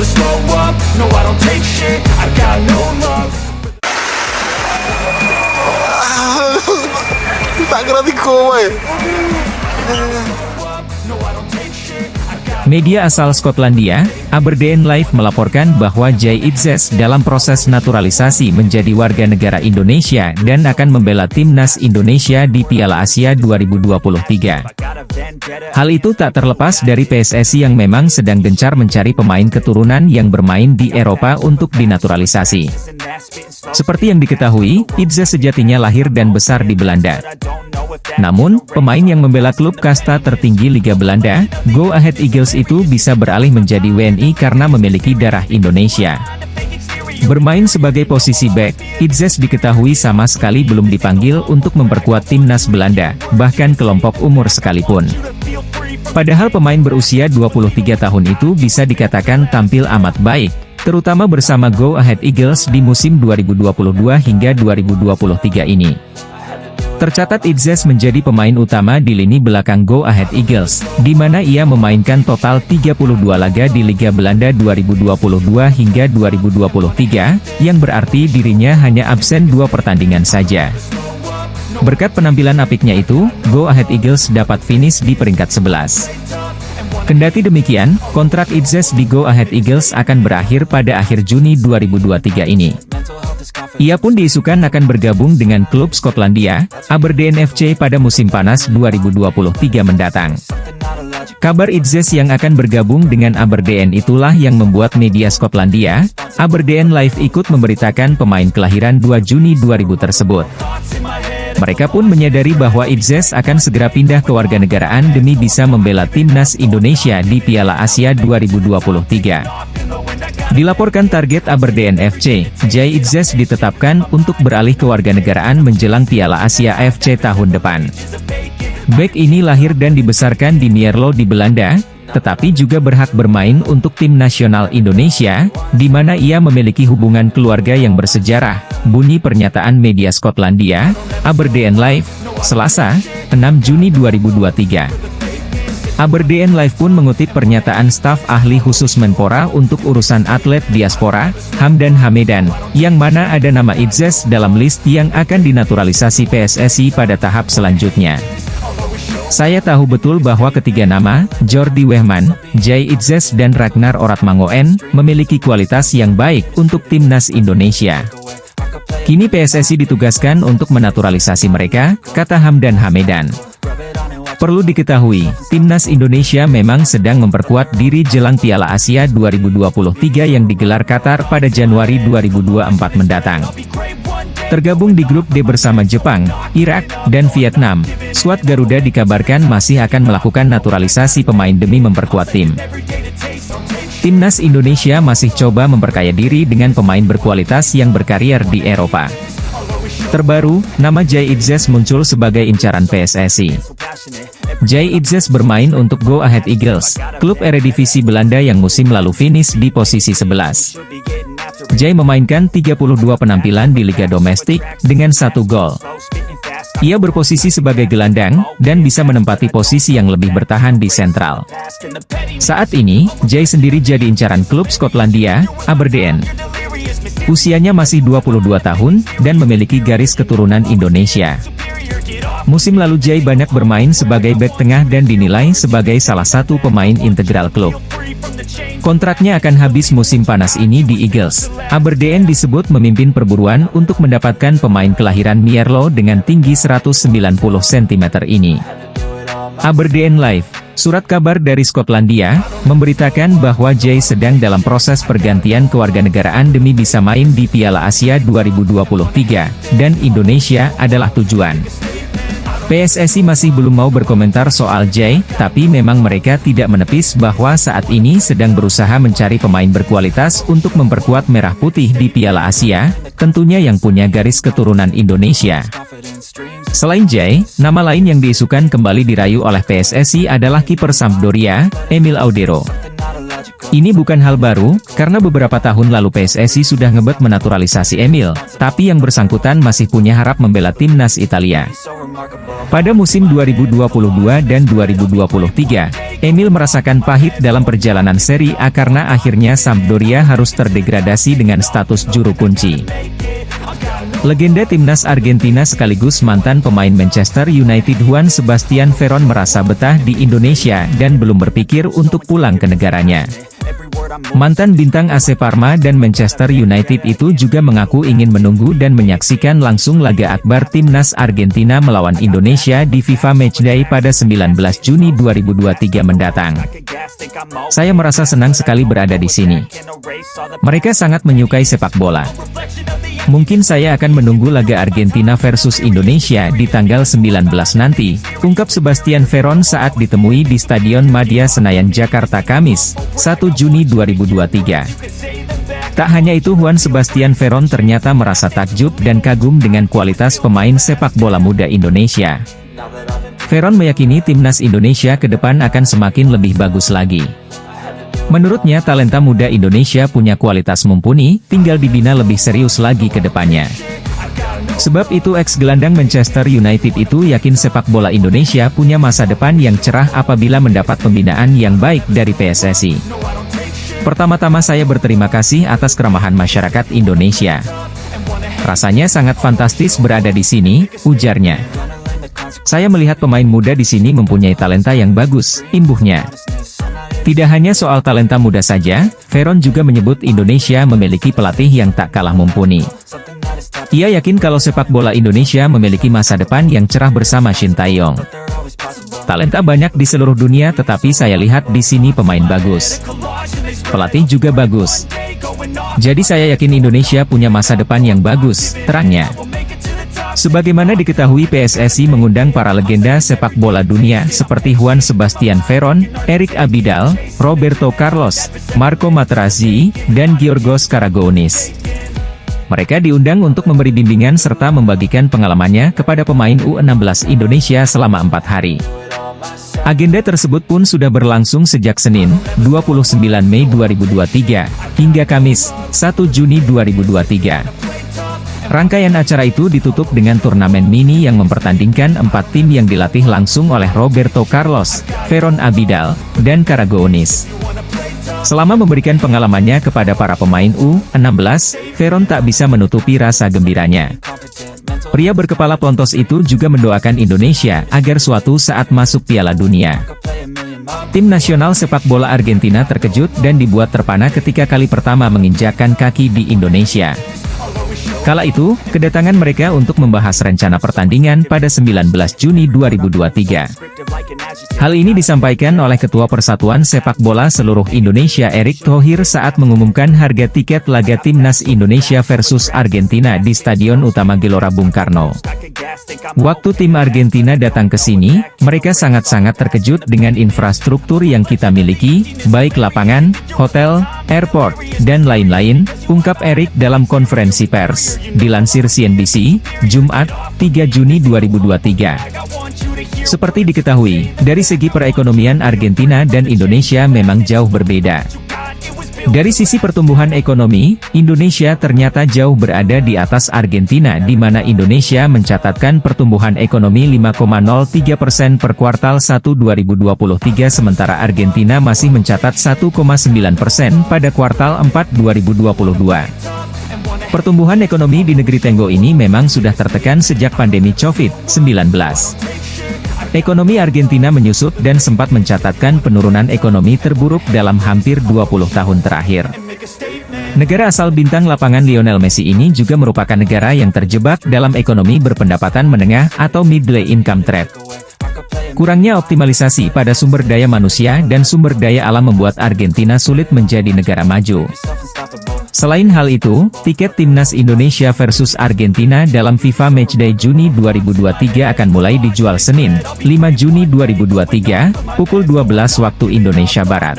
never slow up, no I don't take shit, I got no love. Tak ngerti kowe. Media asal Skotlandia, Aberdeen Live melaporkan bahwa Jay Itzes dalam proses naturalisasi menjadi warga negara Indonesia dan akan membela timnas Indonesia di Piala Asia 2023. Hal itu tak terlepas dari PSSI yang memang sedang gencar mencari pemain keturunan yang bermain di Eropa untuk dinaturalisasi. Seperti yang diketahui, Itzes sejatinya lahir dan besar di Belanda. Namun, pemain yang membela klub kasta tertinggi Liga Belanda, Go Ahead Eagles itu bisa beralih menjadi WNI karena memiliki darah Indonesia. Bermain sebagai posisi bek, Itzes diketahui sama sekali belum dipanggil untuk memperkuat timnas Belanda, bahkan kelompok umur sekalipun. Padahal pemain berusia 23 tahun itu bisa dikatakan tampil amat baik, terutama bersama Go Ahead Eagles di musim 2022 hingga 2023 ini. Tercatat Itzes menjadi pemain utama di lini belakang Go Ahead Eagles, di mana ia memainkan total 32 laga di Liga Belanda 2022 hingga 2023, yang berarti dirinya hanya absen 2 pertandingan saja. Berkat penampilan apiknya itu, Go Ahead Eagles dapat finish di peringkat 11. Kendati demikian, kontrak Itzes di Go Ahead Eagles akan berakhir pada akhir Juni 2023 ini. Ia pun diisukan akan bergabung dengan klub Skotlandia, Aberdeen FC pada musim panas 2023 mendatang. Kabar Itzes yang akan bergabung dengan Aberdeen itulah yang membuat media Skotlandia, Aberdeen Live ikut memberitakan pemain kelahiran 2 Juni 2000 tersebut. Mereka pun menyadari bahwa Itzes akan segera pindah ke warganegaraan demi bisa membela timnas Indonesia di Piala Asia 2023. Dilaporkan target Aberdeen FC, Jay Itzes ditetapkan untuk beralih ke warganegaraan menjelang Piala Asia AFC tahun depan. Bek ini lahir dan dibesarkan di Mierlo di Belanda, tetapi juga berhak bermain untuk tim nasional Indonesia, di mana ia memiliki hubungan keluarga yang bersejarah, bunyi pernyataan media Skotlandia, Aberdeen Live, Selasa, 6 Juni 2023. Aberdeen Live pun mengutip pernyataan staf ahli khusus Menpora untuk urusan atlet diaspora, Hamdan Hamedan, yang mana ada nama Itzes dalam list yang akan dinaturalisasi PSSI pada tahap selanjutnya. Saya tahu betul bahwa ketiga nama, Jordi Wehman, Jay Itzes dan Ragnar Oratmangoen, memiliki kualitas yang baik untuk timnas Indonesia. Kini PSSI ditugaskan untuk menaturalisasi mereka, kata Hamdan Hamedan. Perlu diketahui, timnas Indonesia memang sedang memperkuat diri jelang Piala Asia 2023 yang digelar Qatar pada Januari 2024 mendatang. Tergabung di grup D bersama Jepang, Irak, dan Vietnam, skuad Garuda dikabarkan masih akan melakukan naturalisasi pemain demi memperkuat tim. Timnas Indonesia masih coba memperkaya diri dengan pemain berkualitas yang berkarier di Eropa. Terbaru, nama Jay Itzes muncul sebagai incaran PSSI. Jay Itzes bermain untuk Go Ahead Eagles, klub Eredivisie Belanda yang musim lalu finish di posisi 11. Jay memainkan 32 penampilan di liga domestik, dengan 1 gol. Ia berposisi sebagai gelandang, dan bisa menempati posisi yang lebih bertahan di sentral. Saat ini, Jay sendiri jadi incaran klub Skotlandia, Aberdeen. Usianya masih 22 tahun, dan memiliki garis keturunan Indonesia. Musim lalu Jay banyak bermain sebagai bek tengah dan dinilai sebagai salah satu pemain integral klub. Kontraknya akan habis musim panas ini di Eagles. Aberdeen disebut memimpin perburuan untuk mendapatkan pemain kelahiran Mierlo dengan tinggi 190 cm ini. Aberdeen Live, surat kabar dari Skotlandia, memberitakan bahwa Jay sedang dalam proses pergantian kewarganegaraan demi bisa main di Piala Asia 2023, dan Indonesia adalah tujuan. PSSI masih belum mau berkomentar soal Jay, tapi memang mereka tidak menepis bahwa saat ini sedang berusaha mencari pemain berkualitas untuk memperkuat Merah Putih di Piala Asia, tentunya yang punya garis keturunan Indonesia. Selain Jay, nama lain yang diisukan kembali dirayu oleh PSSI adalah kiper Sampdoria, Emil Audero. Ini bukan hal baru, karena beberapa tahun lalu PSSI sudah ngebet menaturalisasi Emil, tapi yang bersangkutan masih punya harap membela timnas Italia. Pada musim 2022 dan 2023, Emil merasakan pahit dalam perjalanan Serie A karena akhirnya Sampdoria harus terdegradasi dengan status juru kunci. Legenda timnas Argentina sekaligus mantan pemain Manchester United Juan Sebastian Veron merasa betah di Indonesia dan belum berpikir untuk pulang ke negaranya. Mantan bintang AC Parma dan Manchester United itu juga mengaku ingin menunggu dan menyaksikan langsung laga akbar timnas Argentina melawan Indonesia di FIFA Matchday pada 19 Juni 2023 mendatang. Saya merasa senang sekali berada di sini. Mereka sangat menyukai sepak bola. Mungkin saya akan menunggu laga Argentina versus Indonesia di tanggal 19 nanti, ungkap Sebastian Veron saat ditemui di Stadion Madia Senayan Jakarta Kamis, 1 Juni 2023. Tak hanya itu, Juan Sebastian Veron ternyata merasa takjub dan kagum dengan kualitas pemain sepak bola muda Indonesia. Veron meyakini timnas Indonesia ke depan akan semakin lebih bagus lagi. Menurutnya talenta muda Indonesia punya kualitas mumpuni, tinggal dibina lebih serius lagi ke depannya. Sebab itu ex-gelandang Manchester United itu yakin sepak bola Indonesia punya masa depan yang cerah apabila mendapat pembinaan yang baik dari PSSI. Pertama-tama saya berterima kasih atas keramahan masyarakat Indonesia. Rasanya sangat fantastis berada di sini, ujarnya. Saya melihat pemain muda di sini mempunyai talenta yang bagus, imbuhnya. Tidak hanya soal talenta muda saja, Veron juga menyebut Indonesia memiliki pelatih yang tak kalah mumpuni. Ia yakin kalau sepak bola Indonesia memiliki masa depan yang cerah bersama Shin Tae-yong. Talenta banyak di seluruh dunia, tetapi saya lihat di sini pemain bagus. Pelatih juga bagus. Jadi saya yakin Indonesia punya masa depan yang bagus, terangnya. Sebagaimana diketahui, PSSI mengundang para legenda sepak bola dunia seperti Juan Sebastian Veron, Eric Abidal, Roberto Carlos, Marco Materazzi, dan Giorgos Karagounis. Mereka diundang untuk memberi bimbingan serta membagikan pengalamannya kepada pemain U16 Indonesia selama 4 hari. Agenda tersebut pun sudah berlangsung sejak Senin, 29 Mei 2023, hingga Kamis, 1 Juni 2023. Rangkaian acara itu ditutup dengan turnamen mini yang mempertandingkan 4 tim yang dilatih langsung oleh Roberto Carlos, Veron Abidal, dan Karagounis. Selama memberikan pengalamannya kepada para pemain U16, Veron tak bisa menutupi rasa gembiranya. Pria berkepala plontos itu juga mendoakan Indonesia agar suatu saat masuk Piala Dunia. Tim nasional sepak bola Argentina terkejut dan dibuat terpana ketika kali pertama menginjakkan kaki di Indonesia. Kala itu, kedatangan mereka untuk membahas rencana pertandingan pada 19 Juni 2023. Hal ini disampaikan oleh Ketua Persatuan Sepak Bola Seluruh Indonesia Erick Thohir saat mengumumkan harga tiket laga Timnas Indonesia versus Argentina di Stadion Utama Gelora Bung Karno. Waktu tim Argentina datang ke sini, mereka sangat-sangat terkejut dengan infrastruktur yang kita miliki, baik lapangan, hotel, airport, dan lain-lain, ungkap Erick dalam konferensi pers. Dilansir CNBC, Jumat, 3 Juni 2023. Seperti diketahui, dari segi perekonomian Argentina dan Indonesia memang jauh berbeda. Dari sisi pertumbuhan ekonomi, Indonesia ternyata jauh berada di atas Argentina, di mana Indonesia mencatatkan pertumbuhan ekonomi 5,03% per kuartal 1 2023, sementara Argentina masih mencatat 1,9% pada kuartal 4 2022. Pertumbuhan ekonomi di negeri tenggo ini memang sudah tertekan sejak pandemi COVID-19. Ekonomi Argentina menyusut dan sempat mencatatkan penurunan ekonomi terburuk dalam hampir 20 tahun terakhir. Negara asal bintang lapangan Lionel Messi ini juga merupakan negara yang terjebak dalam ekonomi berpendapatan menengah atau middle income trap. Kurangnya optimalisasi pada sumber daya manusia dan sumber daya alam membuat Argentina sulit menjadi negara maju. Selain hal itu, tiket Timnas Indonesia versus Argentina dalam FIFA Matchday Juni 2023 akan mulai dijual Senin, 5 Juni 2023, pukul 12 waktu Indonesia Barat.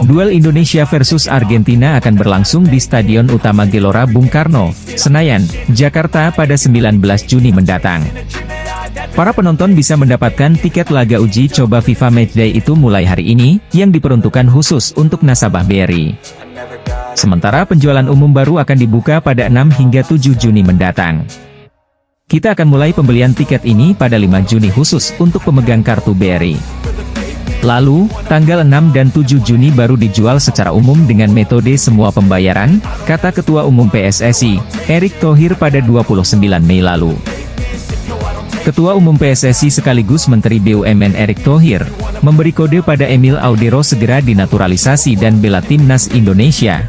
Duel Indonesia versus Argentina akan berlangsung di Stadion Utama Gelora Bung Karno, Senayan, Jakarta pada 19 Juni mendatang. Para penonton bisa mendapatkan tiket laga uji coba FIFA Matchday itu mulai hari ini, yang diperuntukkan khusus untuk nasabah BRI. Sementara penjualan umum baru akan dibuka pada 6 hingga 7 Juni mendatang. Kita akan mulai pembelian tiket ini pada 5 Juni khusus untuk pemegang kartu BRI. Lalu, tanggal 6 dan 7 Juni baru dijual secara umum dengan metode semua pembayaran, kata Ketua Umum PSSI, Erick Thohir pada 29 Mei lalu. Ketua Umum PSSI sekaligus Menteri BUMN Erick Thohir, memberi kode pada Emil Audero segera dinaturalisasi dan bela timnas Indonesia.